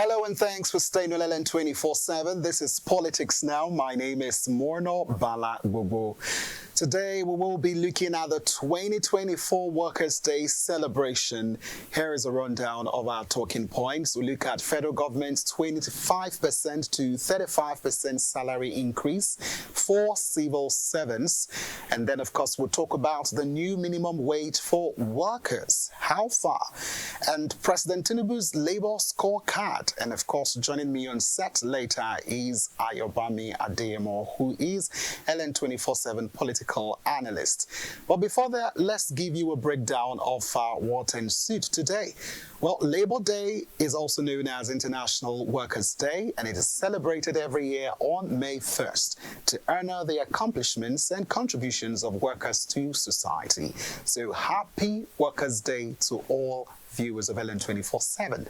Hello and thanks for staying with LN 24/7. This is Politics Now. My name is Morno Bala. Today we will be looking at the 2024 Workers' Day celebration. Here is a rundown of our talking points. We look at federal government's 25% to 35% salary increase for civil servants. And then, of course, we'll talk about the new minimum wage for workers. How far? And President Tinubu's labor scorecard. And, of course, joining me on set later is Ayobami Adeyemo, who is LN 24/7 political analyst. But before that, let's give you a breakdown of what ensued today. Well, Labor Day is also known as International Workers' Day, and it is celebrated every year on May 1st to honor the accomplishments and contributions of workers to society. So happy Workers' Day to all viewers of LN 24/7.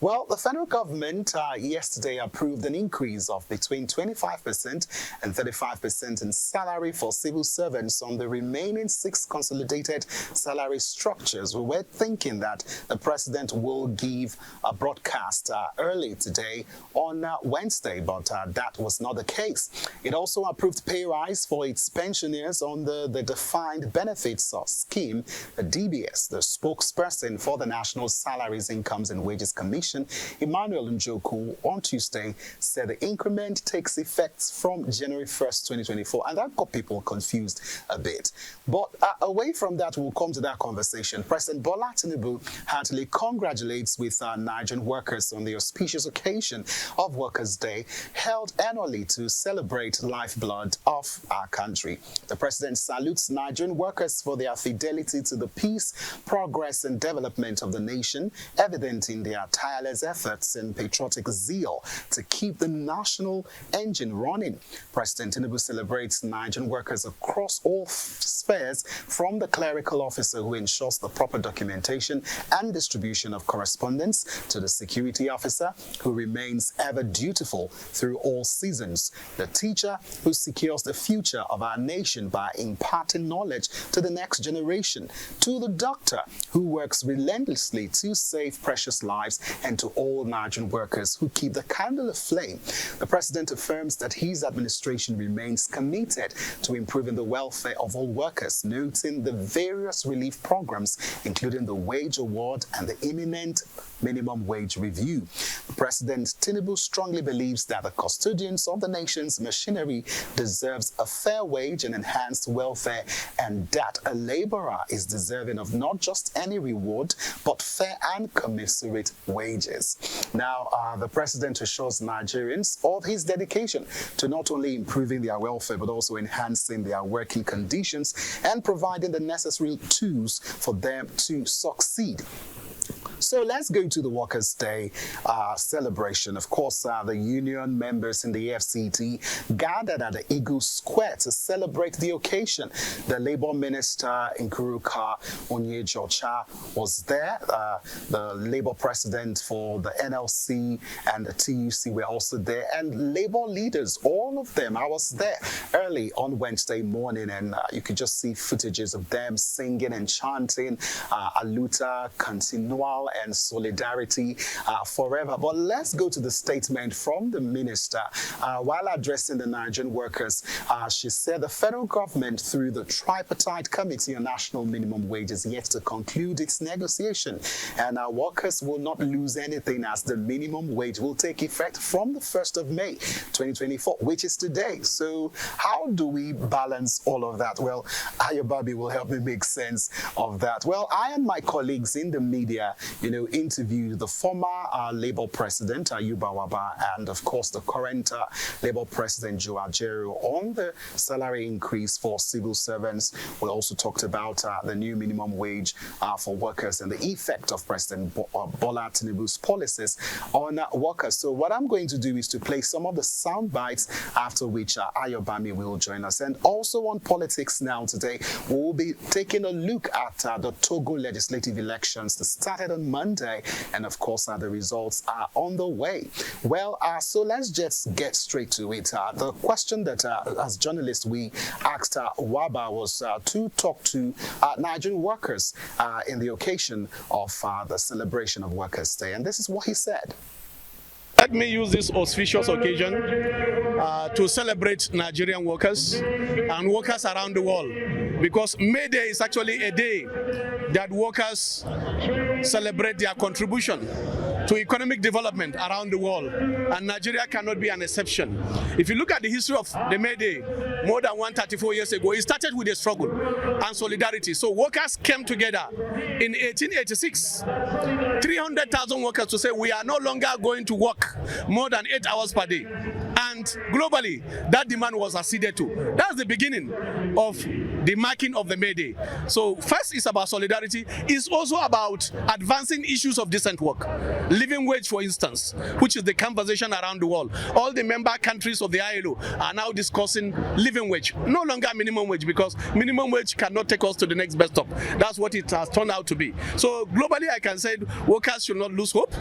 Well, the federal government yesterday approved an increase of between 25% and 35% in salary for civil servants on the remaining 6 consolidated salary structures. We were thinking that the president will give a broadcast early today on Wednesday, but that was not the case. It also approved pay rise for its pensioners on the Defined Benefits Scheme, the DBS. The spokesperson for the National Salaries, Incomes and Wages Commission, Emmanuel Njoku, on Tuesday said the increment takes effect from January 1st, 2024, and that got people confused a bit. But away from that, we'll come to that conversation. President Bola Tinubu heartily congratulates with Nigerian workers on the auspicious occasion of Workers' Day, held annually to celebrate the lifeblood of our country. The president salutes Nigerian workers for their fidelity to the peace, progress, and development of the nation, evident in their tireless efforts and patriotic zeal to keep the national engine running. President Tinubu celebrates Nigerian workers across all spheres, from the clerical officer who ensures the proper documentation and distribution of correspondence to the security officer who remains ever dutiful through all seasons, the teacher who secures the future of our nation by imparting knowledge to the next generation, to the doctor who works relentlessly to save precious lives, and to all Nigerian workers who keep the candle aflame. The president affirms that his administration remains committed to improving the welfare of all workers, noting the various relief programs, including the wage award and the imminent minimum wage review. President Tinubu strongly believes that the custodians of the nation's machinery deserves a fair wage and enhanced welfare, and that a laborer is deserving of not just any reward, but fair and commensurate wages. Now, the president assures Nigerians of his dedication to not only improving their welfare, but also enhancing their working conditions and providing the necessary tools for them to succeed. So let's go to the Workers' Day celebration. Of course, the union members in the FCT gathered at the Eagle Square to celebrate the occasion. The Labour Minister, Nkuruka Onyejocha, was there. The Labour President for the NLC and the TUC were also there. And Labour leaders, all of them. I was there early on Wednesday morning, and you could just see footages of them singing and chanting Aluta Continual and Solidarity Forever. But let's go to the statement from the minister. While addressing the Nigerian workers, she said the federal government, through the Tripartite Committee on National Minimum Wage, is yet to conclude its negotiation, and our workers will not lose anything, as the minimum wage will take effect from the 1st of May 2024, which is today. So how do we balance all of that? Well, Ayobabi will help me make sense of that. Well, I and my colleagues in the media, interviewed the former Labour President, Ayuba Waba, and of course the current Labour President, Joe Ajaero, on the salary increase for civil servants. We also talked about the new minimum wage for workers and the effect of President Bola Tinubu's policies on workers. So what I'm going to do is to play some of the sound bites, after which Ayobami will join us. And also on Politics Now today, we'll be taking a look at the Togo legislative elections that started on Monday, and of course the results are on the way. Well, so let's just get straight to it. The question that as journalists we asked Waba was to talk to Nigerian workers in the occasion of the celebration of Workers' Day, and this is what he said. Let me use this auspicious occasion to celebrate Nigerian workers and workers around the world, because May Day is actually a day that workers celebrate their contribution to economic development around the world, and Nigeria cannot be an exception. If you look at the history of the May Day, more than 134 years ago, it started with a struggle and solidarity. So workers came together in 1886, 300,000 workers to say we are no longer going to work more than 8 hours per day. And globally, that demand was acceded to. That's the beginning of the marking of the May Day. So first, it's about solidarity. It's also about advancing issues of decent work. Living wage, for instance, which is the conversation around the world. All the member countries of the ILO are now discussing living wage, no longer minimum wage, because minimum wage cannot take us to the next best stop. That's what it has turned out to be. So globally, I can say workers should not lose hope.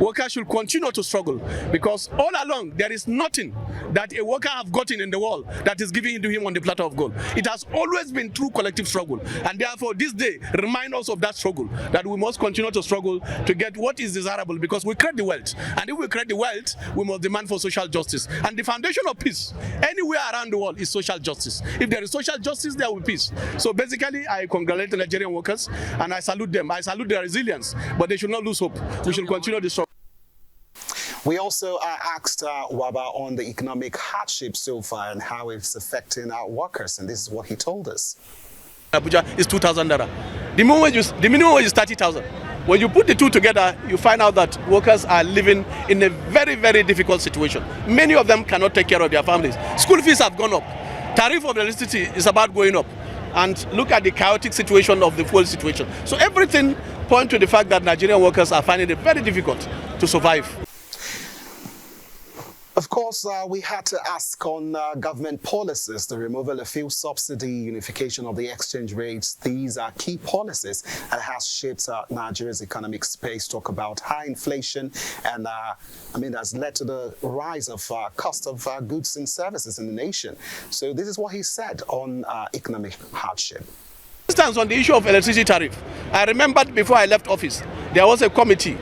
Workers should continue to struggle, because all along, there is nothing that a worker have gotten in the world that is given to him on the platter of gold. It has always been through collective struggle, and therefore this day reminds us of that struggle, that we must continue to struggle to get what is desirable, because we create the wealth, and if we create the wealth, we must demand for social justice. And the foundation of peace anywhere around the world is social justice. If there is social justice, there will be peace. So basically, I congratulate the Nigerian workers and I salute them. I salute their resilience, but they should not lose hope. We should continue the struggle. We also asked Waba on the economic hardship so far and how it's affecting our workers, and this is what he told us. Abuja is 2,000 naira. The minimum wage is 30,000. When you put the two together, you find out that workers are living in a very, very difficult situation. Many of them cannot take care of their families. School fees have gone up. Tariff of electricity is about going up. And look at the chaotic situation of the fuel situation. So everything points to the fact that Nigerian workers are finding it very difficult to survive. Of course, we had to ask on government policies, the removal of fuel subsidy, unification of the exchange rates. These are key policies that has shaped Nigeria's economic space. Talk about high inflation, and has led to the rise of cost of goods and services in the nation. So this is what he said on economic hardship. For instance, on the issue of electricity tariff, I remembered before I left office, there was a committee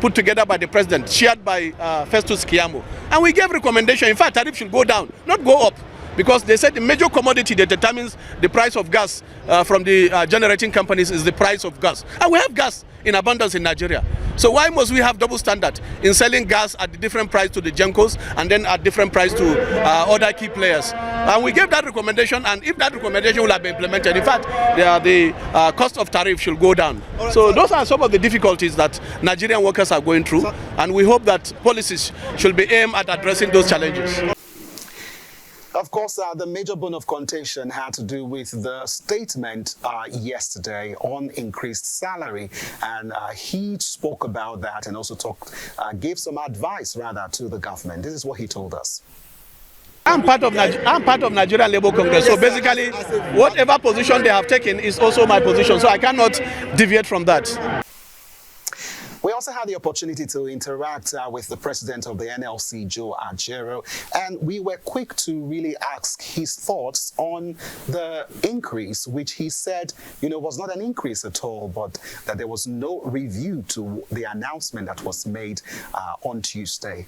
put together by the president, chaired by Festus Keyamo. And we gave recommendation. In fact, tariff should go down, not go up, because they said the major commodity that determines the price of gas from the generating companies is the price of gas. And we have gas in abundance in Nigeria. So why must we have double standard in selling gas at a different price to the Gencos and then at different price to other key players? And we gave that recommendation, and if that recommendation will have been implemented, in fact, the cost of tariff should go down. So those are some of the difficulties that Nigerian workers are going through, and we hope that policies should be aimed at addressing those challenges. Of course, the major bone of contention had to do with the statement yesterday on increased salary, and he spoke about that and also gave some advice rather to the government. This is what he told us. I'm part of Nigerian Labour Congress, so basically whatever position they have taken is also my position, so I cannot deviate from that. We also had the opportunity to interact with the president of the NLC, Joe Ajero, and we were quick to really ask his thoughts on the increase, which he said, was not an increase at all, but that there was no review to the announcement that was made on Tuesday.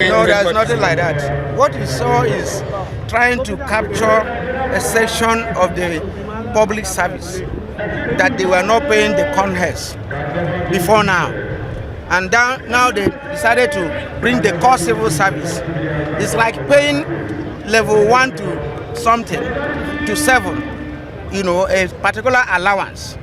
No, there's nothing like that. What we saw is trying to capture a section of the public service that they were not paying the conheads before now. And now they decided to bring the core civil service. It's like paying level 1 to something, to 7, a particular allowance.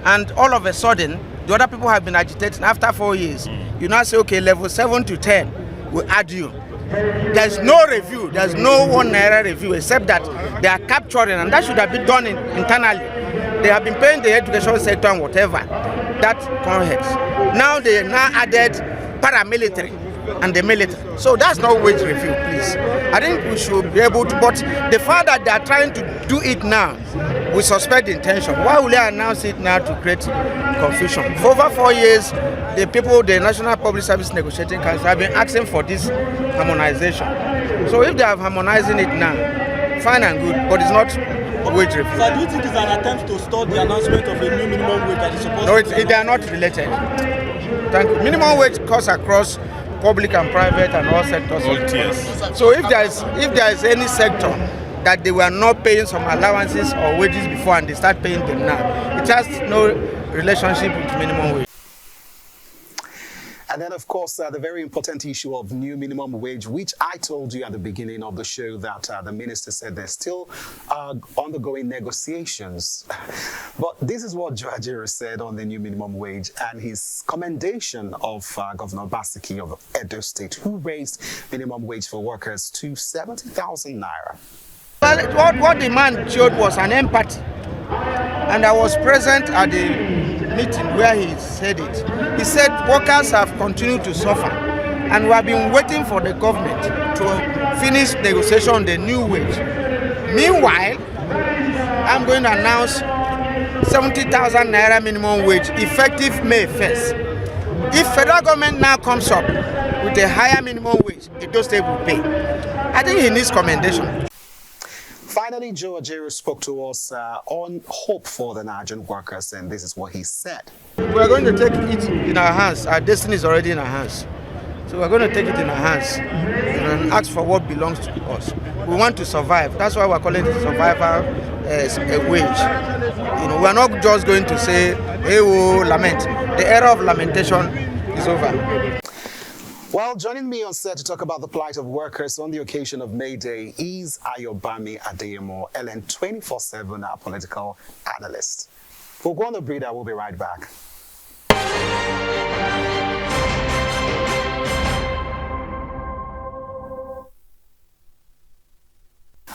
And all of a sudden, the other people have been agitating after 4 years. You now say, okay, level 7 to 10. Will add you. There's no review, there's no 1 naira review, except that they are capturing, and that should have been done internally. They have been paying the education sector and whatever, that conheads. Now they added paramilitary and the military. So that's not wage review, please. I think we should be able to, but the fact that they are trying to do it now, we suspect the intention. Why will they announce it now to create confusion? For over 4 years, the National Public Service Negotiating Council have been asking for this harmonization. So if they are harmonizing it now, fine and good, but it's not wage review. So do you think it's an attempt to stop the announcement of a new minimum wage that is supposed No, they are not related. Thank you. Minimum wage cuts across public and private and all sectors. All tiers. So if there is any sector that they were not paying some allowances or wages before and they start paying them now, it has no relationship with minimum wage. And then, of course, the very important issue of new minimum wage, which I told you at the beginning of the show that the minister said there's still undergoing negotiations. But this is what Joe Ajaero said on the new minimum wage and his commendation of Governor Obaseki of Edo State, who raised minimum wage for workers to 70,000 naira. Well, what the man showed was an empathy. And I was present at the meeting where he said it. He said workers have continued to suffer and we have been waiting for the government to finish negotiation on the new wage. Meanwhile, I'm going to announce 70,000 naira minimum wage effective May 1st. If federal government now comes up with a higher minimum wage, Edo State will pay. I think he needs commendation. Finally, Joe Ajaero spoke to us on hope for the Nigerian workers, and this is what he said. We are going to take it in our hands. Our destiny is already in our hands. So we are going to take it in our hands and ask for what belongs to us. We want to survive. That's why we are calling it survival wage. You know, we are not just going to say, hey, oh, lament. The era of lamentation is over. Well, joining me on set to talk about the plight of workers on the occasion of May Day is Ayobami Adeyemo, LN 24/7, our political analyst. We'll go on the breather. We'll be right back.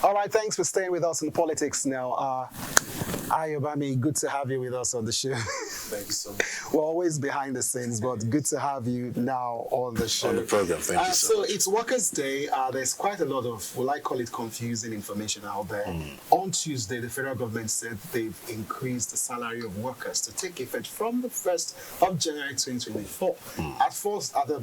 All right, thanks for staying with us in politics now. Ayobami, good to have you with us on the show. Thanks so much. We're always behind the scenes, but good to have you now on the show. On the program, thank you so much. So it's Workers' Day. There's quite a lot of, well, I call it confusing information out there. On Tuesday, the federal government said they've increased the salary of workers to take effect from the 1st of January 2024. At first, at the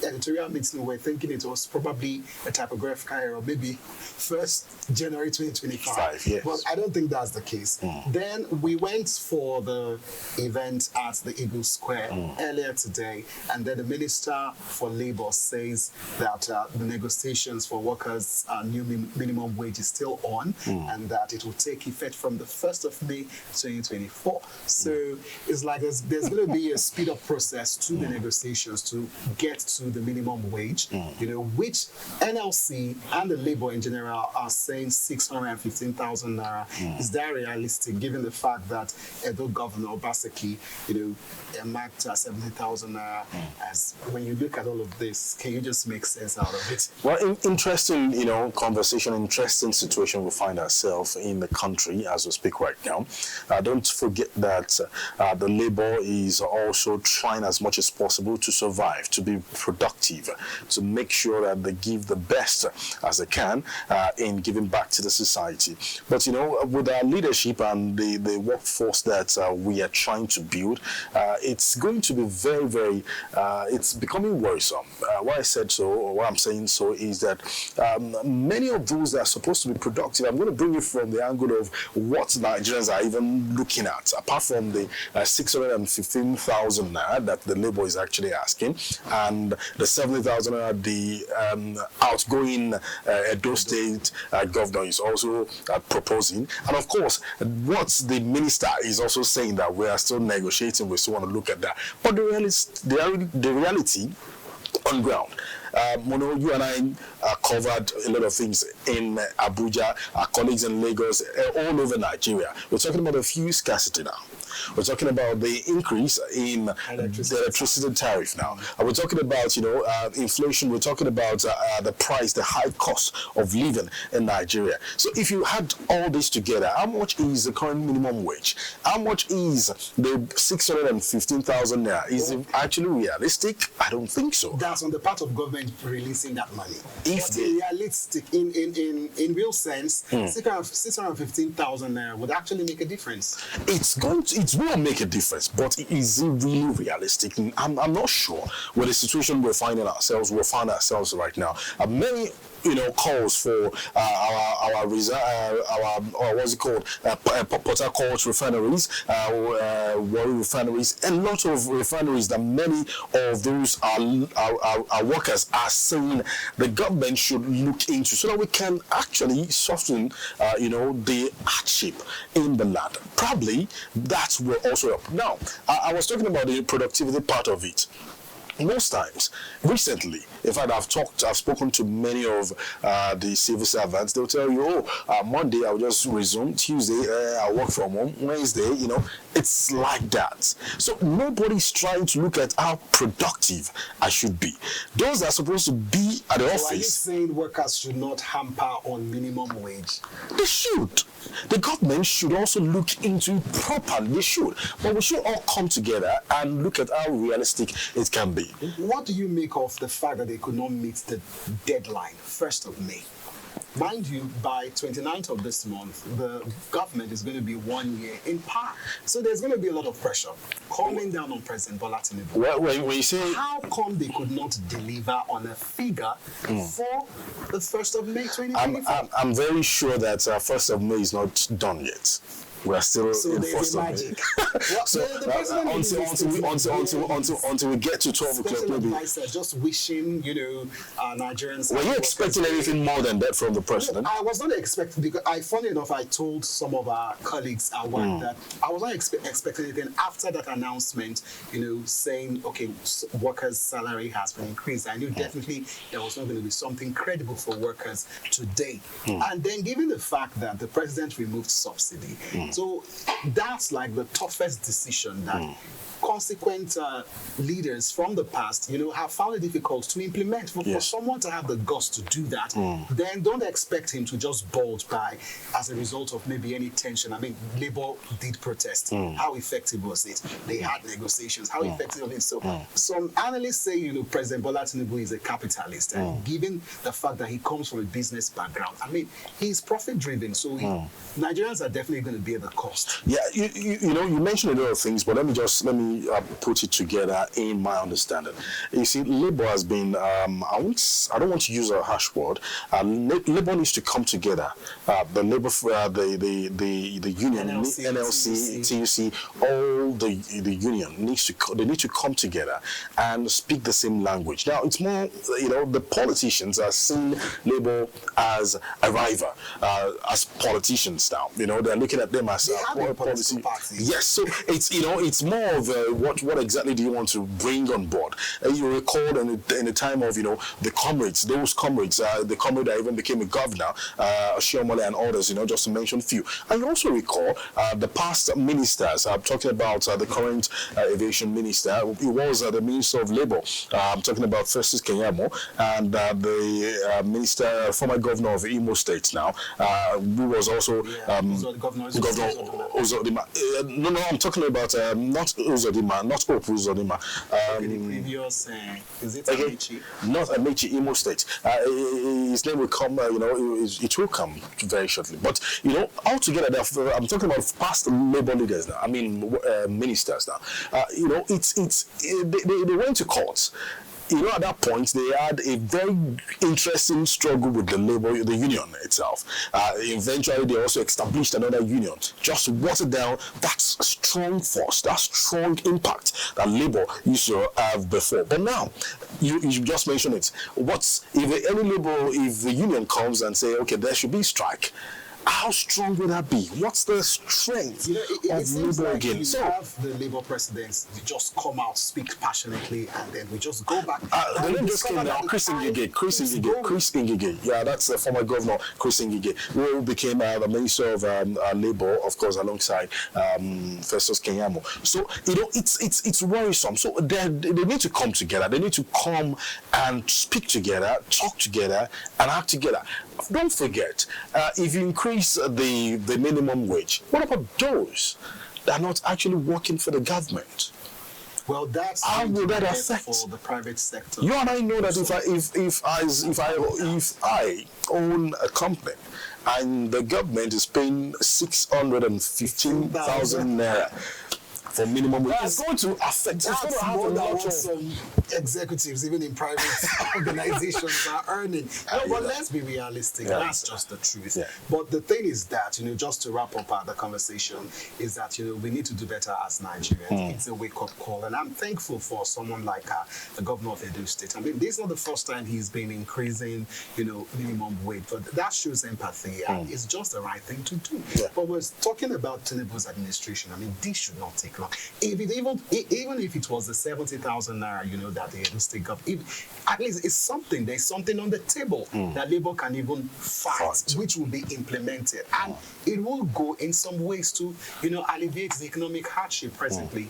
editorial meeting, we were thinking it was probably a typographical error, maybe 1st January 2025. Yes. But I don't think that's the case. Then we went for the event at the Eagle Square earlier today, and then the Minister for Labour says that the negotiations for workers' new minimum wage is still on, and that it will take effect from the 1st of May 2024. So it's like there's going to be a speed-up process to the negotiations to get to the minimum wage, you know, which NLC and the Labour in general are saying 615,000 naira. Is that realistic, given the fact that Edo Governor Obaseki, you know, marked 70,000 naira? As when you look at all of this, can you just make sense out of it? Well, interesting, you know, conversation, interesting situation we find ourselves in the country as we speak right now. Don't forget that the Labour is also trying as much as possible to survive, to be productive, to make sure that they give the best as they can in giving back to the society. But, you know, with our leadership and the workforce that we are trying to build, it's going to be very, very, it's becoming worrisome. Why I said so, or why I'm saying so, is that many of those that are supposed to be productive, I'm going to bring you from the angle of what Nigerians are even looking at, apart from the 615,000 naira that the Labour is actually asking, and the 70,000 naira the outgoing Edo State governor is also proposing. And of course, what the minister is also saying, that we are still negotiating, we still want to look at that. But the reality on ground, Mono, you and I covered a lot of things in Abuja, our colleagues in Lagos, all over Nigeria. We're talking about a fuel scarcity now. We're talking about the increase in the electricity tariff now. We're talking about, you know, inflation. We're talking about the price, the high cost of living in Nigeria. So if you had all this together, how much is the current minimum wage? How much is the 615,000 naira? Is it actually realistic? I don't think so. That's on the part of government releasing that money. If but in realistic, in real sense, 615,000 naira would actually make a difference. It will make a difference, but is it really realistic? I'm not sure with the situation we're finding ourselves right now. Many calls for our what's it called, Port Harcourt refineries, Warri refineries, and lots of refineries that many of those our workers are saying the government should look into, so that we can actually soften the hardship in the land. Probably that will also help. Now, I was talking about the productivity part of it. Most times, recently, in fact, I've spoken to many of the civil servants. They'll tell you, Monday I'll just resume, Tuesday I'll work from home, Wednesday, it's like that. So nobody's trying to look at how productive I should be. Those that are supposed to be at the office. Are you saying workers should not hamper on minimum wage? They should. The government should also look into it properly. They should. But we should all come together and look at how realistic it can be. What do you make of the fact that they could not meet the deadline, 1st of May? Mind you, by 29th of this month, the government is going to be 1 year in power. So there's going to be a lot of pressure coming down on President Bola Tinubu. Well, when you say... How come they could not deliver on a figure for the 1st of May 2024? I'm very sure that 1st of May is not done yet. We are still in first of May. So until we get to 12 o'clock, maybe. Just wishing, Nigerians. Were you expecting anything more than that from the president? I was not expecting, because funny enough, I told some of our colleagues at work that I was not expecting anything after that announcement, saying, okay, workers' salary has been increased. I knew definitely there was not going to be something credible for workers today. And then given the fact that the president removed subsidy, so that's like the toughest decision that consequent leaders from the past, have found it difficult to implement. For someone to have the guts to do that, then don't expect him to just bulge by as a result of maybe any tension. I mean, Labour did protest. How effective was it? They had negotiations. How effective was it? So some analysts say, President Bola Tinubu is a capitalist, and given the fact that he comes from a business background, I mean, he's profit-driven, so Nigerians are definitely going to bear the cost. Yeah, you mentioned a lot of things, but let me put it together in my understanding. You see, Labour has been, I don't want to use a harsh word, Labour needs to come together. The Labour, the union, NLC, TUC, all the union need to come together and speak the same language. Now, it's more, the politicians are seeing Labour as a rival, as politicians now. They're looking at them as policy. Yes, so it's more of what exactly do you want to bring on board? You recall in the time of the comrades, the comrade that even became a governor, Oshiomhole and others, just to mention a few. And you also recall the past ministers. I'm talking about the current aviation minister. He was the Minister of Labour. I'm talking about Festus Keyamo, and the minister, former governor of Imo State now, who was also Governor Uzodimma. No, I'm talking about not Uzodimma, not Hope Uzodimma. The previous, is it Amici? Not Amici, Imo State. His name will come, it will come very shortly. But, altogether, I'm talking about past Labour leaders now, ministers now. They went to court. At that point, they had a very interesting struggle with the union itself. Eventually, they also established another union, just watered down that strong force, that strong impact that Labour used to have before. But now, you just mentioned it. If the union comes and say, okay, there should be strike, how strong will that be? What's the strength of Labour again? You have the Labour presidents, they just come out, speak passionately, and then we just go back. The name just came down, Chris Ngige. Yeah, that's the former governor, Chris Ngige, who became the Minister of Labour, of course, alongside Festus Keyamo. So, it's worrisome. So, they need to come together. They need to come and speak together, talk together, and act together. Don't forget, if you increase the minimum wage, what about those that are not actually working for the government? Well, that's how will that affect for the private sector? You and I know that if I own a company and the government is paying 615,000 naira, for minimum wage. It's going to affect. It's going That's to have a more than lot what of. some executives, even in private organizations, are earning. No, but let's be realistic. Yeah. That's just the truth. Yeah. But the thing is that, just to wrap up the conversation, is that, we need to do better as Nigerians. It's a wake-up call. And I'm thankful for someone like the governor of Edo State. I mean, this is not the first time he's been increasing, minimum wage. But that shows empathy. And it's just the right thing to do. Yeah. But we're talking about Tinubu's administration. I mean, this should not take long. Even if it was the 70,000 naira, that the Edo State government, at least it's something. There's something on the table that Labour can even fight, which will be implemented, and it will go in some ways to, alleviate the economic hardship presently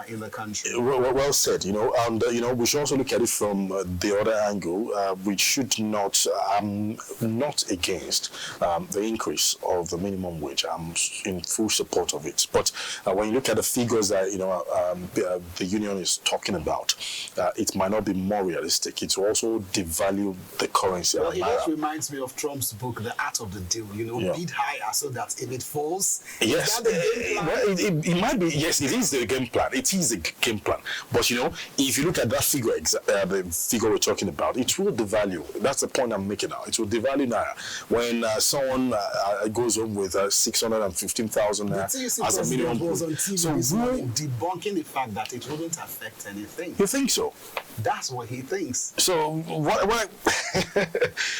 in the country. Well said. And we should also look at it from the other angle. We should not. I'm not against the increase of the minimum wage. I'm in full support of it. But when you look at the figures that the union is talking about, it might not be more realistic. It will also devalue the currency. Well, it just reminds me of Trump's book, The Art of the Deal. Bid higher so that if it falls, yes, it might be. Yes, it is the game plan. It is the game plan. But if you look at that figure, the figure we're talking about, it will devalue. That's the point I'm making now. It will devalue naira. When someone goes home with 615,000 naira as a minimum was on wage. TV So this morning debunking the fact that it wouldn't affect anything. you think so? That's what he thinks. So what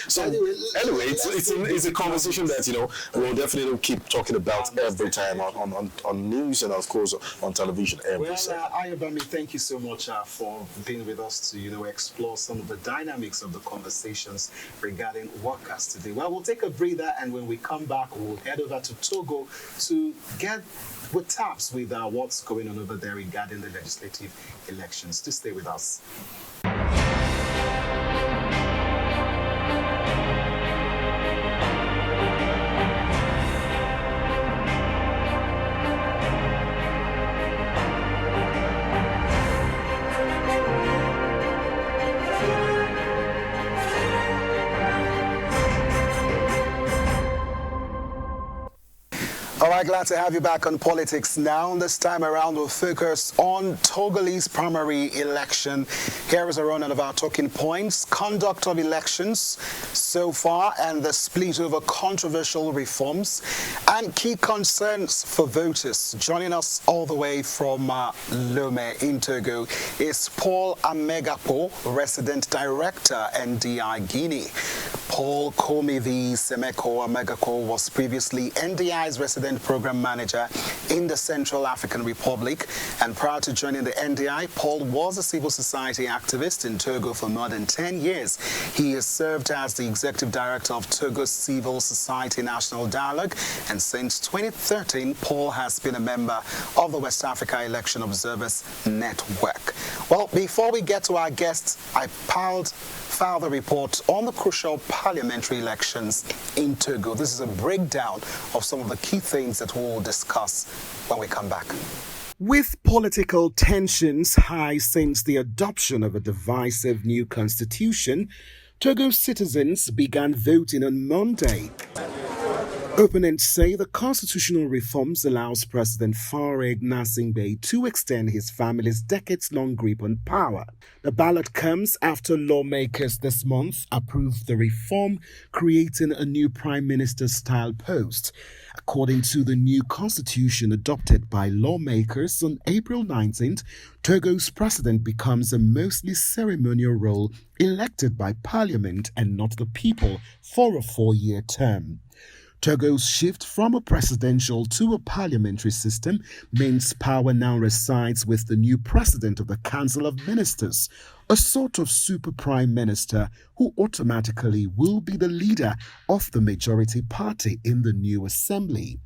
so anyway, it's a conversation that we'll definitely keep talking about every time on news and of course on television every second. Ayobami, thank you so much for being with us to explore some of the dynamics of the conversations regarding workers today. Well, we'll take a breather, and when we come back, we'll head over to Togo to get with taps with what's going on over there regarding the legislative elections. To stay with us. All right, glad to have you back on Politics Now. This time around, we'll focus on Togolese primary election. Here is a rundown of our talking points: conduct of elections so far and the split over controversial reforms, and key concerns for voters. Joining us all the way from Lome in Togo is Paul Amegapo, Resident Director, NDI Guinea. Paul Komivi Semeko Amegapo was previously NDI's Resident Program Manager in the Central African Republic, and prior to joining the NDI, Paul was a civil society activist in Togo for more than 10 years. He has served as the Executive Director of Togo's Civil Society National Dialogue, and since 2013, Paul has been a member of the West Africa Election Observers Network. Well, before we get to our guests, I filed the report on the crucial parliamentary elections in Togo. This is a breakdown of some of the key things that we'll discuss when we come back. With political tensions high since the adoption of a divisive new constitution, Togo's citizens began voting on Monday. Opponents say the constitutional reforms allows President Faure Gnassingbé to extend his family's decades-long grip on power. The ballot comes after lawmakers this month approved the reform, creating a new prime minister-style post. According to the new constitution adopted by lawmakers on April 19th, Togo's president becomes a mostly ceremonial role elected by parliament and not the people for a 4-year term. Togo's shift from a presidential to a parliamentary system means power now resides with the new president of the Council of Ministers, a sort of super prime minister who automatically will be the leader of the majority party in the new assembly.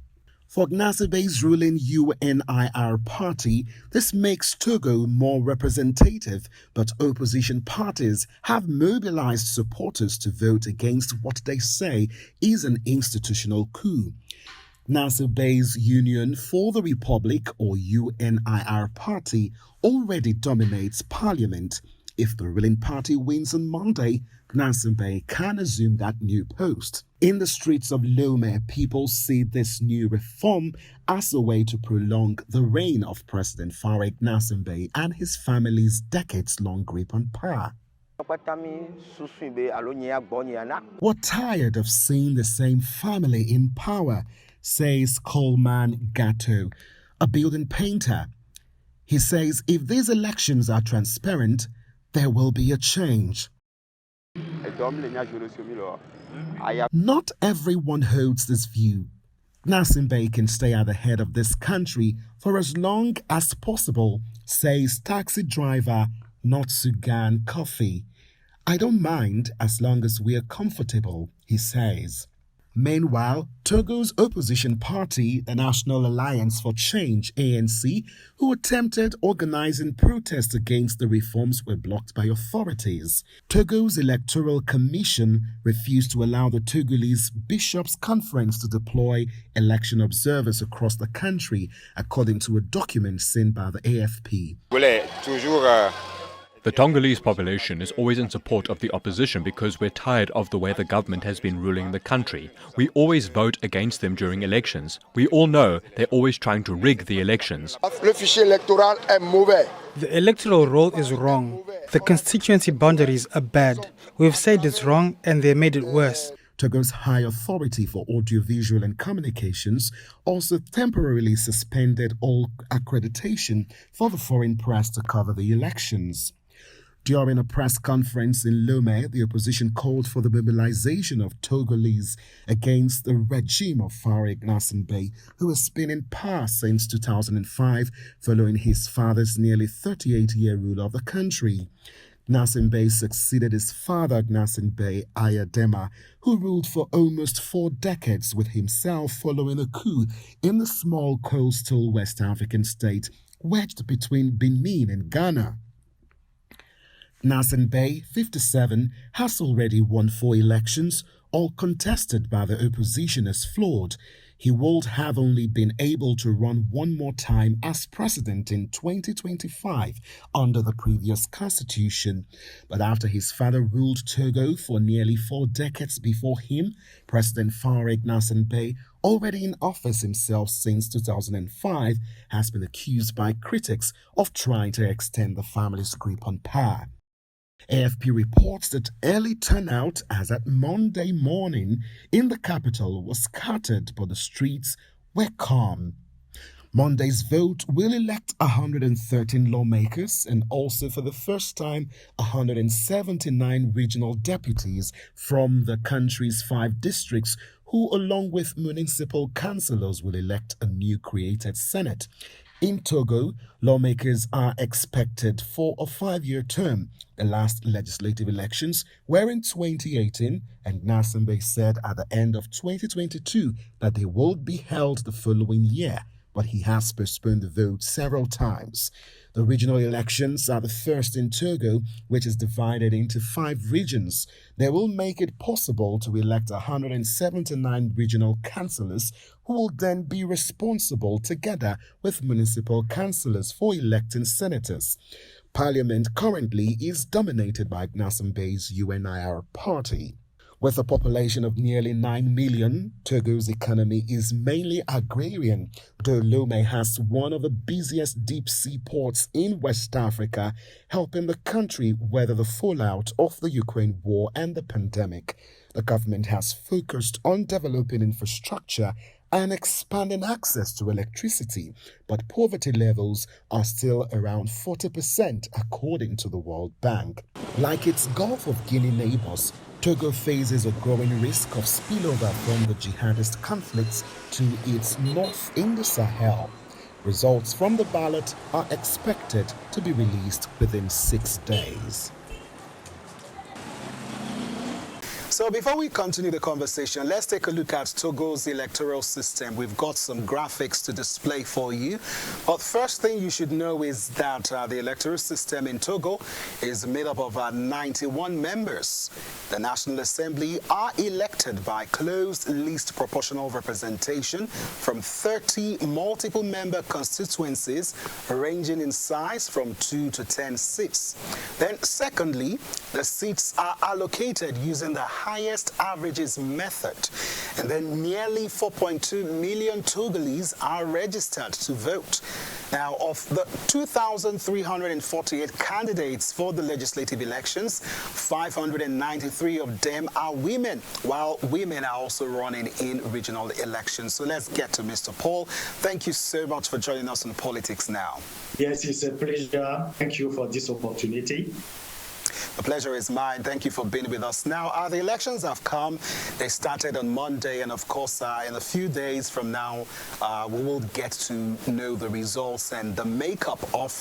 For Gnassingbé's ruling UNIR party, this makes Togo more representative, but opposition parties have mobilized supporters to vote against what they say is an institutional coup. Gnassingbé's Union for the Republic, or UNIR party, already dominates parliament. If the ruling party wins on Monday, Gnassingbé can assume that new post. In the streets of Lomé, people see this new reform as a way to prolong the reign of President Farouk Gnassingbé and his family's decades-long grip on power. We're tired of seeing the same family in power, says Coleman Gatto, a building painter. He says if these elections are transparent, there will be a change. Not everyone holds this view. Gnassingbé can stay at the head of this country for as long as possible, says taxi driver Notsugan Coffee. I don't mind as long as we are comfortable, he says. Meanwhile, Togo's opposition party, the National Alliance for Change, ANC, who attempted organizing protests against the reforms were blocked by authorities. Togo's Electoral Commission refused to allow the Togolese Bishops' Conference to deploy election observers across the country, according to a document seen by the AFP. The Tongolese population is always in support of the opposition because we're tired of the way the government has been ruling the country. We always vote against them during elections. We all know they're always trying to rig the elections. The electoral roll is wrong. The constituency boundaries are bad. We've said it's wrong and they made it worse. Togo's High Authority for Audiovisual and Communications also temporarily suspended all accreditation for the foreign press to cover the elections. During a press conference in Lomé, the opposition called for the mobilization of Togolese against the regime of Farouk Gnassingbé, who has been in power since 2005 following his father's nearly 38-year rule of the country. Gnassingbé succeeded his father Gnassingbé Ayadema, who ruled for almost 4 decades with himself following a coup in the small coastal West African state wedged between Benin and Ghana. Gnassingbé, 57, has already won 4 elections, all contested by the opposition as flawed. He would have only been able to run one more time as president in 2025 under the previous constitution. But after his father ruled Togo for nearly 4 decades before him, President Farouk Gnassingbé, already in office himself since 2005, has been accused by critics of trying to extend the family's grip on power. AFP reports that early turnout as at Monday morning in the capital was scattered, but the streets were calm. Monday's vote will elect 113 lawmakers and also for the first time 179 regional deputies from the country's 5 districts who, along with municipal councillors, will elect a new created Senate. In Togo, lawmakers are expected for a 5-year term. The last legislative elections were in 2018, and Gnassingbé said at the end of 2022 that they will be held the following year, but he has postponed the vote several times. The regional elections are the first in Togo, which is divided into 5 regions. They will make it possible to elect 179 regional councillors who will then be responsible together with municipal councillors for electing senators. Parliament currently is dominated by Gnassingbé's UNIR party. With a population of nearly 9 million, Togo's economy is mainly agrarian, though Lomé has one of the busiest deep-sea ports in West Africa, helping the country weather the fallout of the Ukraine war and the pandemic. The government has focused on developing infrastructure and expanding access to electricity, but poverty levels are still around 40% according to the World Bank. Like its Gulf of Guinea neighbors, Togo faces a growing risk of spillover from the jihadist conflicts to its north in the Sahel. Results from the ballot are expected to be released within 6 days. So before we continue the conversation, let's take a look at Togo's electoral system. We've got some graphics to display for you. But first thing you should know is that the electoral system in Togo is made up of 91 members. The National Assembly are elected by closed list proportional representation from 30 multiple member constituencies ranging in size from 2 to 10 seats. Then secondly, the seats are allocated using the highest averages method. And then nearly 4.2 million Togolese are registered to vote. Now, of the 2,348 candidates for the legislative elections, 593 of them are women, while women are also running in regional elections. So let's get to Mr. Paul. Thank you so much for joining us on Politics Now. Yes, it's a pleasure. Thank you for this opportunity. The pleasure is mine. Thank you for being with us. Now, the elections have come. They started on Monday, and of course, in a few days from now, we will get to know the results and the makeup of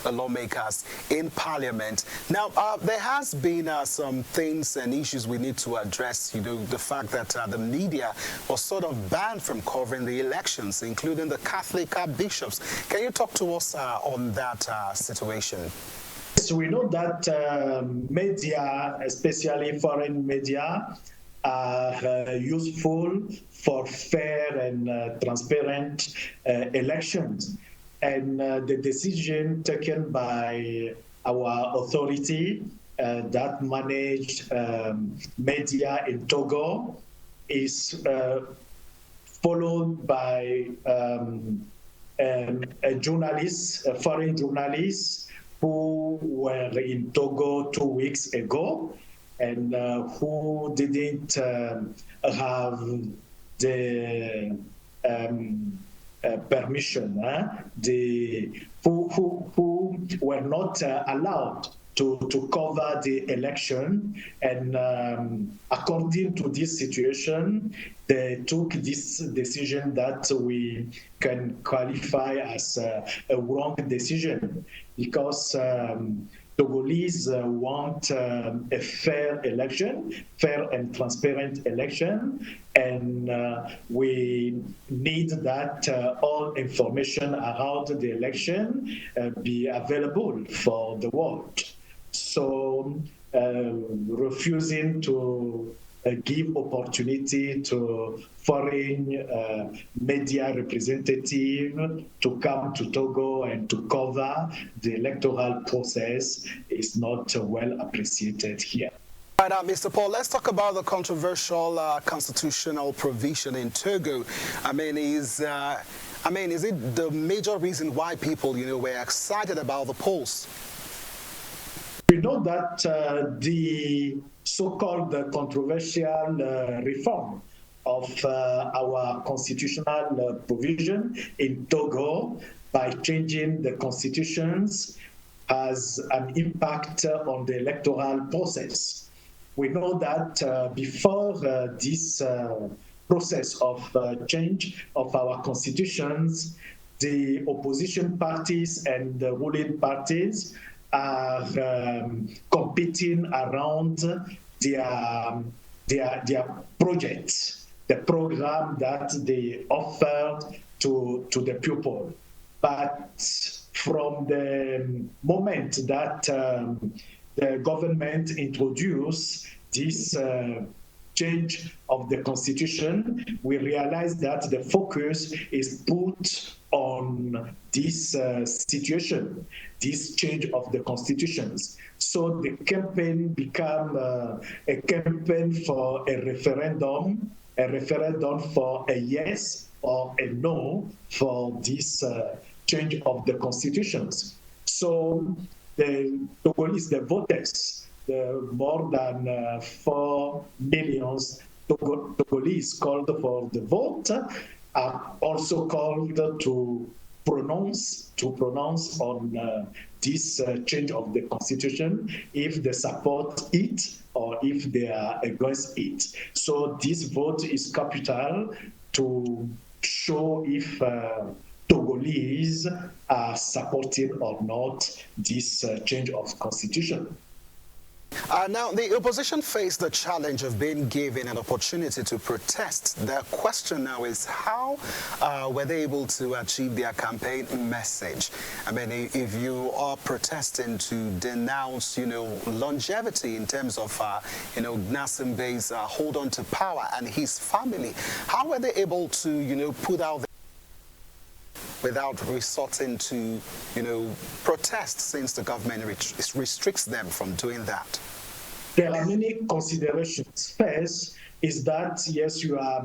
the lawmakers in Parliament. Now, there has been some things and issues we need to address. You know, the fact that the media was sort of banned from covering the elections, including the Catholic bishops. Can you talk to us on that situation? So we know that media, especially foreign media, are useful for fair and transparent elections. And the decision taken by our authority that managed media in Togo is followed by a journalist, a foreign journalist, who were in Togo 2 weeks ago and who didn't have the permission, who were not allowed to cover the election. And according to this situation, they took this decision that we can qualify as a wrong decision, because Togolese want a fair election, fair and transparent election, and we need that all information around the election be available for the world. So refusing to give opportunity to foreign media representative to come to Togo and to cover the electoral process is not well appreciated here. Right now, Mr. Paul, let's talk about the controversial constitutional provision in Togo. Is it the major reason why people, were excited about the polls? We know that the so-called controversial reform of our constitutional provision in Togo by changing the constitutions has an impact on the electoral process. We know that before this process of change of our constitutions, the opposition parties and the ruling parties are competing around their projects, the program that they offered to the people. But from the moment that the government introduced this change of the constitution, we realize that the focus is put on this situation, this change of the constitutions. So the campaign became a campaign for a referendum for a yes or a no for this change of the constitutions. So the Togolese, the voters, the more than 4 million Togolese called for the vote, are also called to pronounce on this change of the constitution, if they support it or if they are against it. So this vote is capital to show if Togolese are supporting or not this change of constitution. Now, the opposition faced the challenge of being given an opportunity to protest. The question now is how were they able to achieve their campaign message? I mean, if you are protesting to denounce, longevity in terms of, Nassim Bey's hold on to power and his family, how were they able to, put out without resorting to, protest since the government restricts them from doing that? There are many considerations. First is that, yes, you are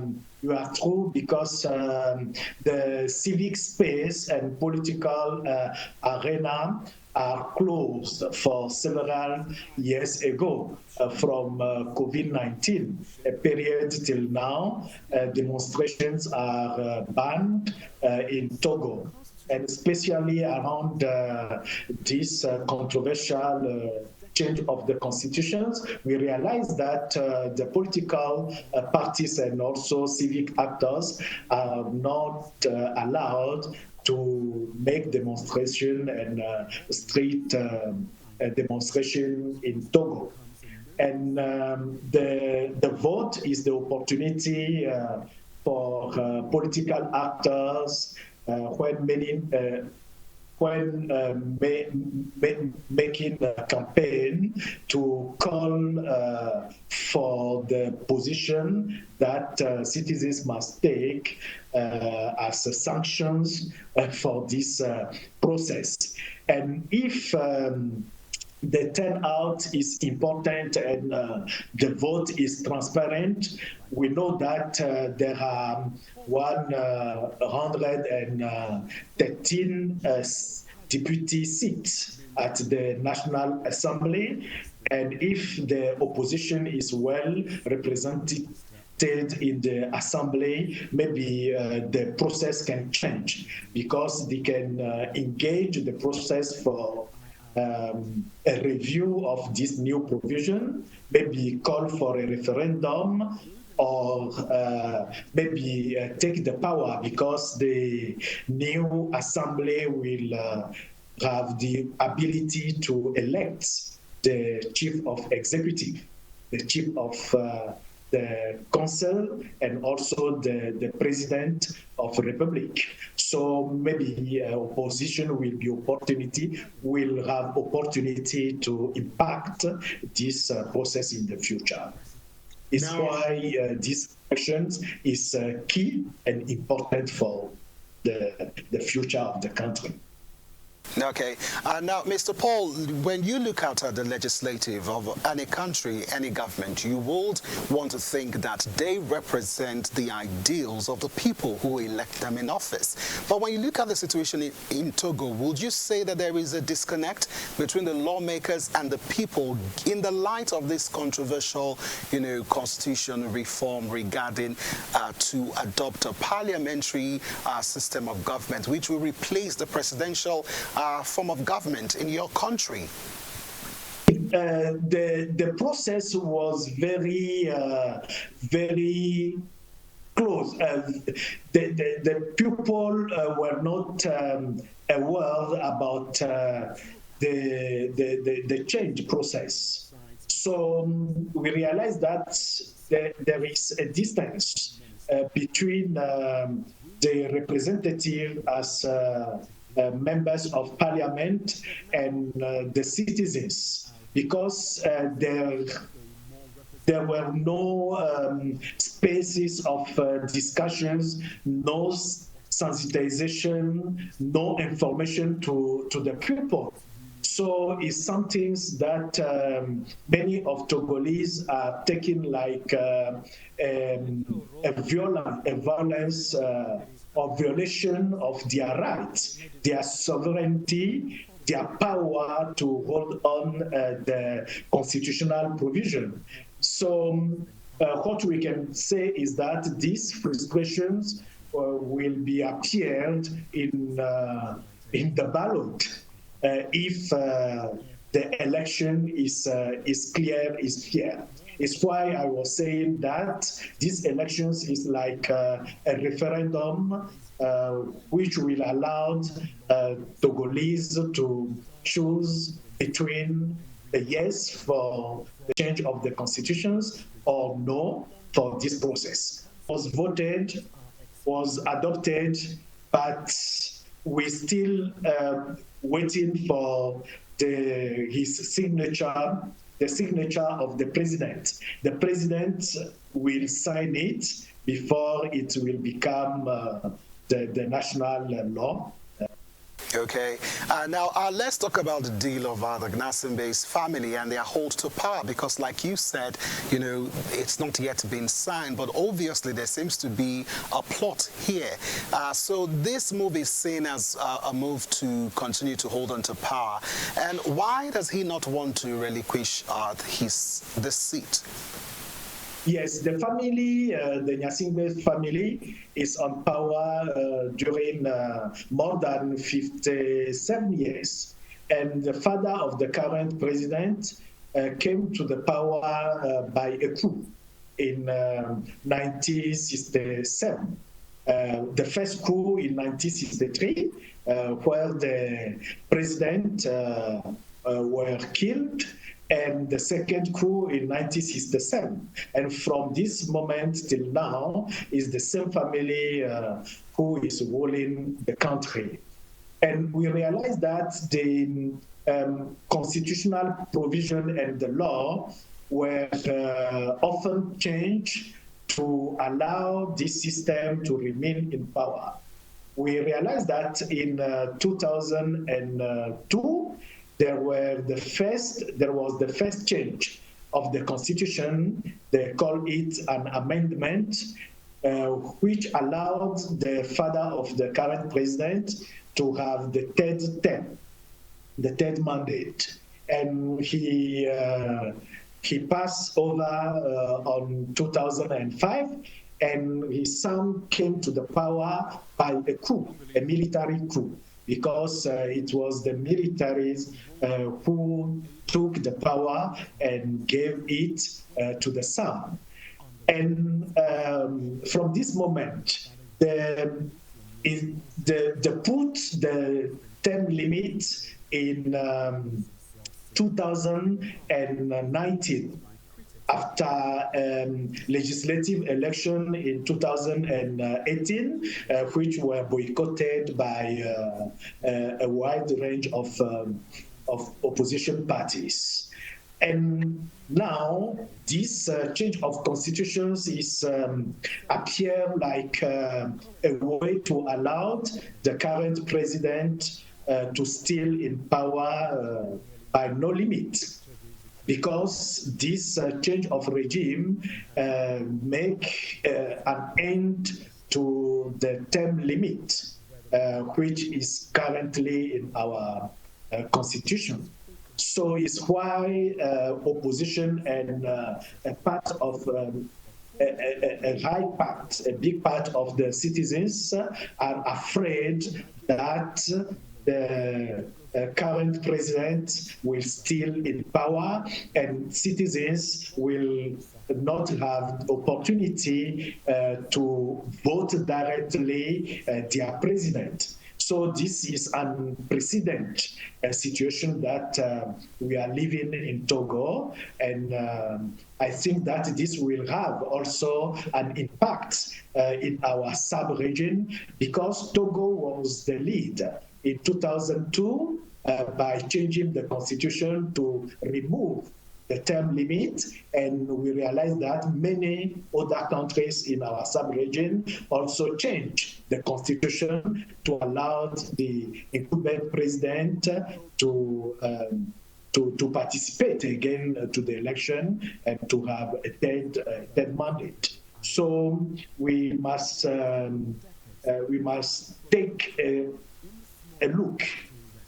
true, because the civic space and political arena are closed for several years ago from COVID-19 period till now. Demonstrations are banned in Togo, and especially around this controversial change of the constitutions, we realize that the political parties and also civic actors are not allowed to make demonstration and street demonstration in Togo. And the vote is the opportunity for political actors making a campaign to call for the position that citizens must take as sanctions for this process. And if the turnout is important and the vote is transparent, we know that there are 113 deputy seats at the National Assembly, and if the opposition is well represented in the assembly, maybe the process can change, because they can engage the process for a review of this new provision, maybe call for a referendum, or maybe take the power, because the new assembly will have the ability to elect the chief of executive, the chief of the council, and also the president of the republic. So maybe opposition will have opportunity to impact this process in the future. It's why these elections is key and important for the future of the country. Okay. Now, Mr. Paul, when you look out at the legislative of any country, any government, you would want to think that they represent the ideals of the people who elect them in office. But when you look at the situation in Togo, would you say that there is a disconnect between the lawmakers and the people in the light of this controversial, constitution reform regarding to adopt a parliamentary system of government, which will replace the presidential form of government in your country? The process was very close. The people were not aware about the change process. So we realized that there is a distance between the representative as members of parliament and the citizens, because there were no spaces of discussions, no sensitization, no information to the people. So it's something that many of Togolese are taking like a violence or violation of their rights, their sovereignty, their power to hold on the constitutional provision. So what we can say is that these frustrations will be appeared in the ballot if the election is clear, is fair. It's why I was saying that these elections is like a referendum which will allow Togolese to choose between a yes for the change of the constitutions or no for this process. Was voted, was adopted, but we're still waiting for his signature, the signature of the president. The president will sign it before it will become the national law. Okay, now let's talk about the deal of the Gnassingbé's family and their hold to power, because like you said, you know, it's not yet been signed, but obviously there seems to be a plot here. So this move is seen as a move to continue to hold on to power. And why does he not want to relinquish this seat? Yes, the family, the Gnassingbé family, is on power during more than 57 years. And the father of the current president came to the power by a coup in 1967. The first coup in 1963, where the president were killed, and the second coup in 1967. And from this moment till now is the same family who is ruling the country. And we realize that the constitutional provision and the law were often changed to allow this system to remain in power. We realized that in 2002, there was the first change of the constitution. They call it an amendment, which allowed the father of the current president to have the third mandate, and he passed over on 2005, and his son came to the power by a coup, a military coup, because it was the militaries who took the power and gave it to the son. And from this moment, they put the term limit in 2019 after legislative election in 2018, which were boycotted by a wide range of opposition parties. And now this change of constitutions is appear like a way to allow the current president to still in power by no limit, because this change of regime make an end to the term limit, which is currently in our constitution. So it's why opposition and a part of a big part of the citizens are afraid that the current president will still in power, and citizens will not have opportunity to vote directly their president. So this is an unprecedented situation that we are living in Togo, and I think that this will have also an impact in our sub-region, because Togo was the lead in 2002 by changing the constitution to remove the term limit, and we realized that many other countries in our sub-region also changed the constitution to allow the incumbent president to participate again to the election and to have a third mandate. So we must take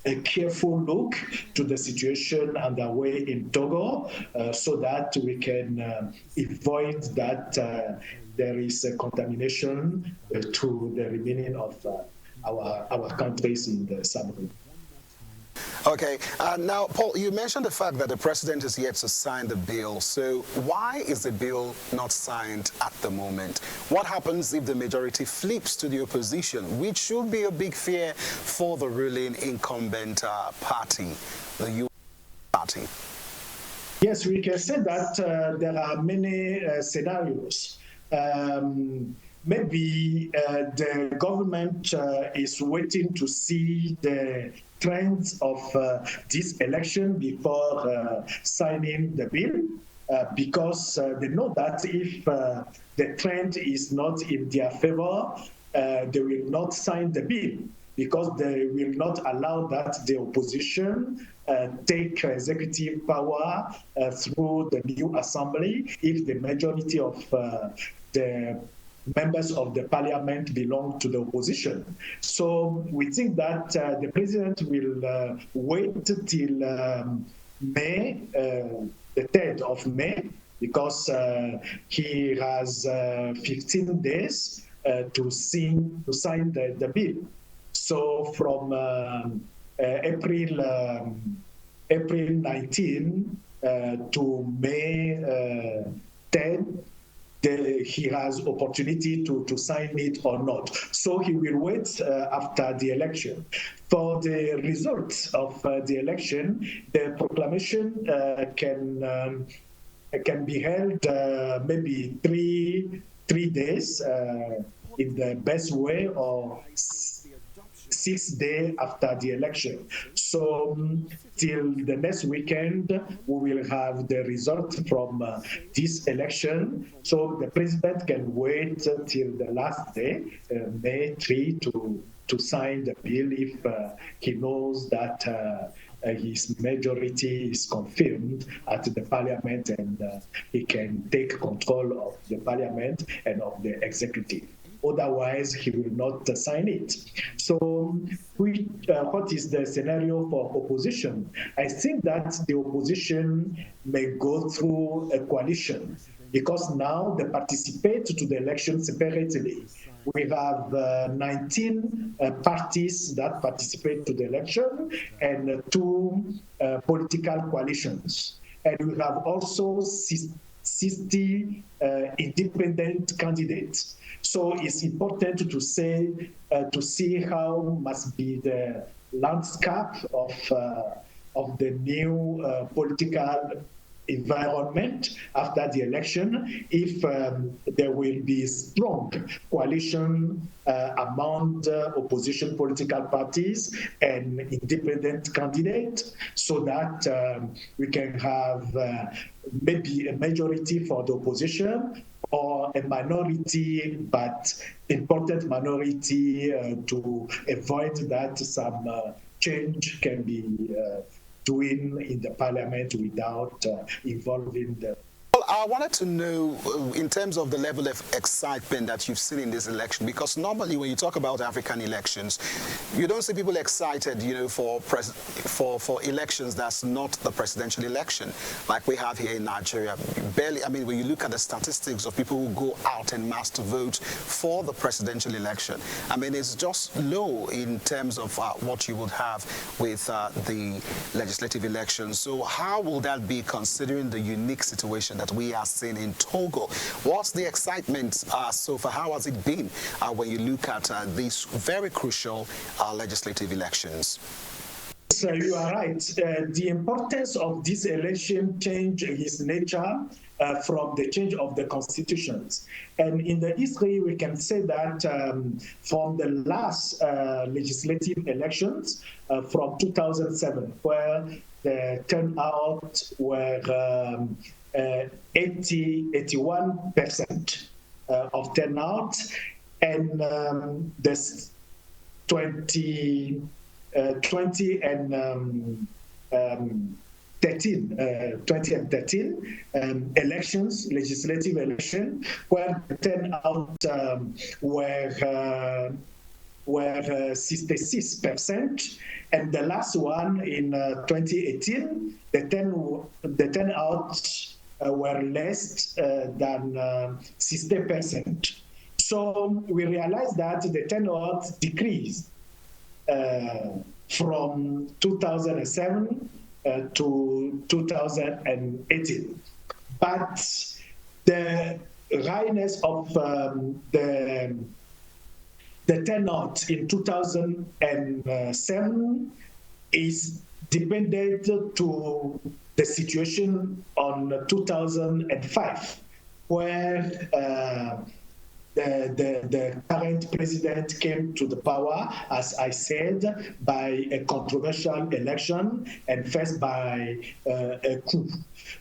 a careful look to the situation underway in Togo, so that we can avoid that there is a contamination to the remaining of our countries in the sub-region. Okay, now, Paul, you mentioned the fact that the president is yet to sign the bill. So why is the bill not signed at the moment? What happens if the majority flips to the opposition, which should be a big fear for the ruling incumbent party, the UNIR party? Yes, we can say that there are many scenarios. Maybe the government is waiting to see the trends of this election before signing the bill, because they know that if the trend is not in their favor, they will not sign the bill, because they will not allow that the opposition take executive power through the new assembly if the majority of the members of the parliament belong to the opposition. So we think that the president will wait till May, the 3rd of May, because he has 15 days to sign the bill. So from April 19 to May 10, he has opportunity to sign it or not. So he will wait after the election. For the results of the election, the proclamation can be held maybe three days in the best way, or 6 days after the election. So till the next weekend, we will have the result from this election. So the president can wait till the last day, May 3, to sign the bill if he knows that his majority is confirmed at the parliament, and he can take control of the parliament and of the executive. Otherwise, he will not sign it. So what is the scenario for opposition? I think that the opposition may go through a coalition, because now they participate to the election separately. We have 19 parties that participate to the election, and 2 political coalitions. And we have also 60 independent candidates. So it's important to see how must be the landscape of the new political environment after the election, if there will be strong coalition among the opposition political parties and independent candidates, so that we can have maybe a majority for the opposition, or a minority, but important minority, to avoid that some change can be doing in the parliament without involving the. Well, I wanted to know, in terms of the level of excitement that you've seen in this election, because normally when you talk about African elections, you don't see people excited, for elections that's not the presidential election, like we have here in Nigeria. Barely, I mean, when you look at the statistics of people who go out en masse to vote for the presidential election, I mean, it's just low in terms of what you would have with the legislative elections. So how will that be, considering the unique situation that we are seeing in Togo? What's the excitement so far? How has it been when you look at these very crucial legislative elections? So you are right. The importance of this election change its nature from the change of the constitutions. And in the history, we can say that from the last legislative elections from 2007, where the turnout were 81% of turnout, and this 20 and 2013 elections, legislative election, where the turnout were 66%, and the last one in 2018, the turnout were less than 60%. So we realized that the turnout decreased from 2007 to 2018. But the highness of the turnout in 2007 is depended to the situation on 2005, where the current president came to the power, as I said, by a controversial election and first by a coup.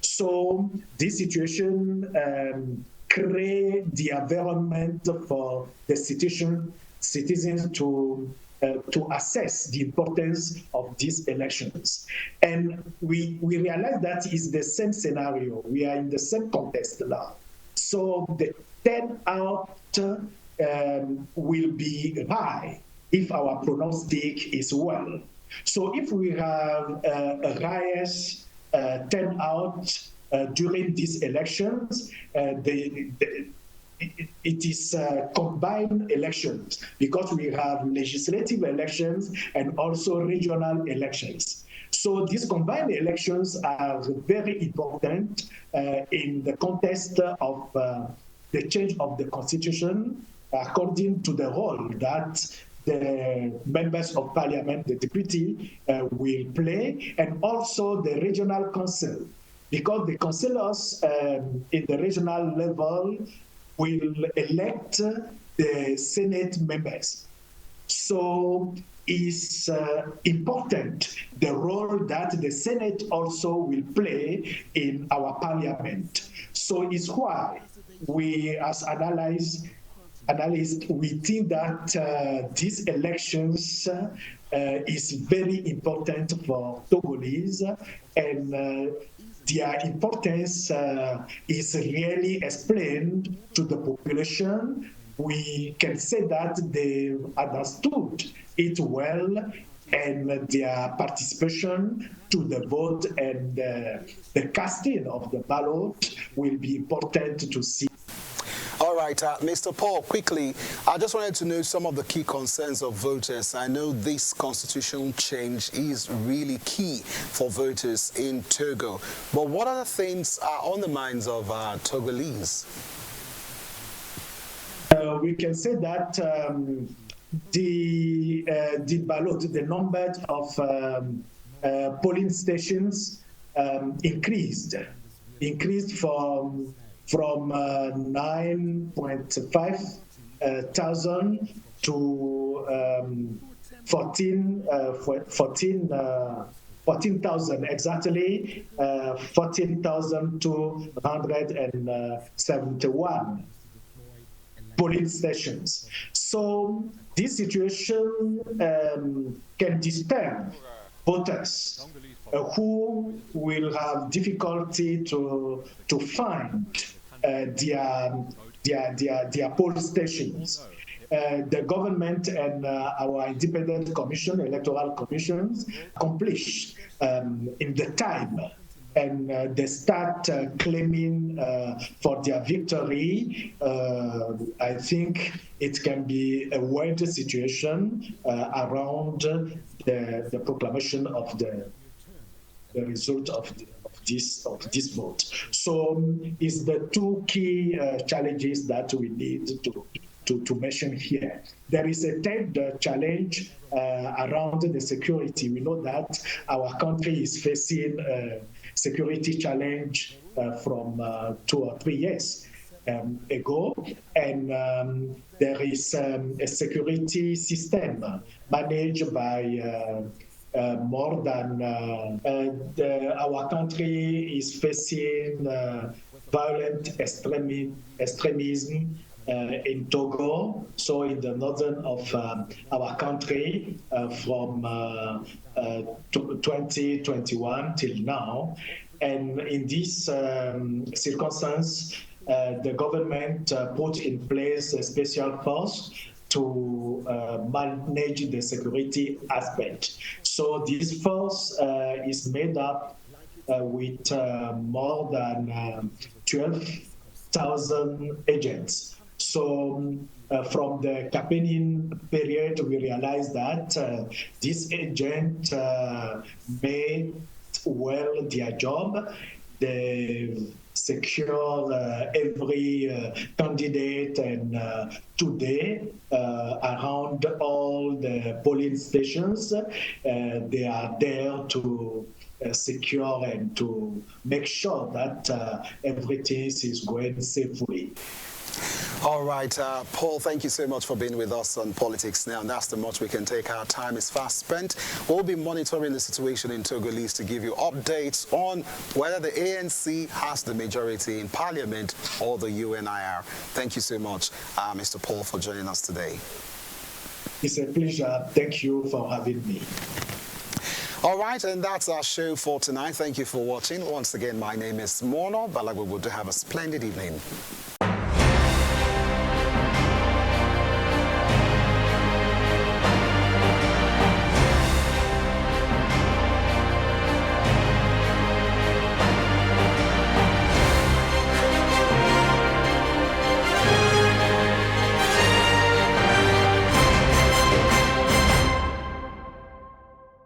So this situation created the environment for the citizens to assess the importance of these elections. And we realize that is the same scenario. We are in the same context now. So the turnout will be high if our prognostic is well. So if we have a highest turnout during these elections, it is combined elections because we have legislative elections and also regional elections. So these combined elections are very important in the context of the change of the constitution according to the role that the members of parliament, the deputy, will play, and also the regional council, because the councillors in the regional level will elect the Senate members. So it's important the role that the Senate also will play in our parliament. So it's why we, as analysts, we think that these elections is very important for Togolese, and their importance is really explained to the population. We can say that they understood it well, and their participation to the vote and the casting of the ballot will be important to see. All right, Mr. Paul, quickly, I just wanted to know some of the key concerns of voters. I know this constitutional change is really key for voters in Togo, but what other things are on the minds of Togolese? We can say that the ballot, the number of polling stations increased from 9.5 thousand to 14,000 exactly, 14,271 polling stations. So this situation can disturb voters who will have difficulty to find their poll stations. The government and our independent commission, electoral commissions, accomplish in the time, and they start claiming for their victory. I think it can be a weird situation around the proclamation of the result of this vote. So it's the two key challenges that we need to mention here. There is a third challenge around the security. We know that our country is facing a security challenge from 2 or 3 years ago, and there is a security system managed by more than our country is facing violent extremism in Togo, so in the northern of our country from 2021 till now. And in this circumstance, the government put in place a special force to manage the security aspect. So this force is made up with more than 12,000 agents. So from the campaigning period, we realized that this agent made well their job. They secure every candidate, and today around all the polling stations, they are there to secure and to make sure that everything is going safely. All right, Paul, thank you so much for being with us on Politics Now. And that's the much we can take. Our time is fast spent. We'll be monitoring the situation in Togolese to give you updates on whether the ANC has the majority in Parliament or the UNIR. Thank you so much, Mr. Paul, for joining us today. It's a pleasure. Thank you for having me. All right, and that's our show for tonight. Thank you for watching. Once again, my name is Mono Balagbobo. Have a splendid evening.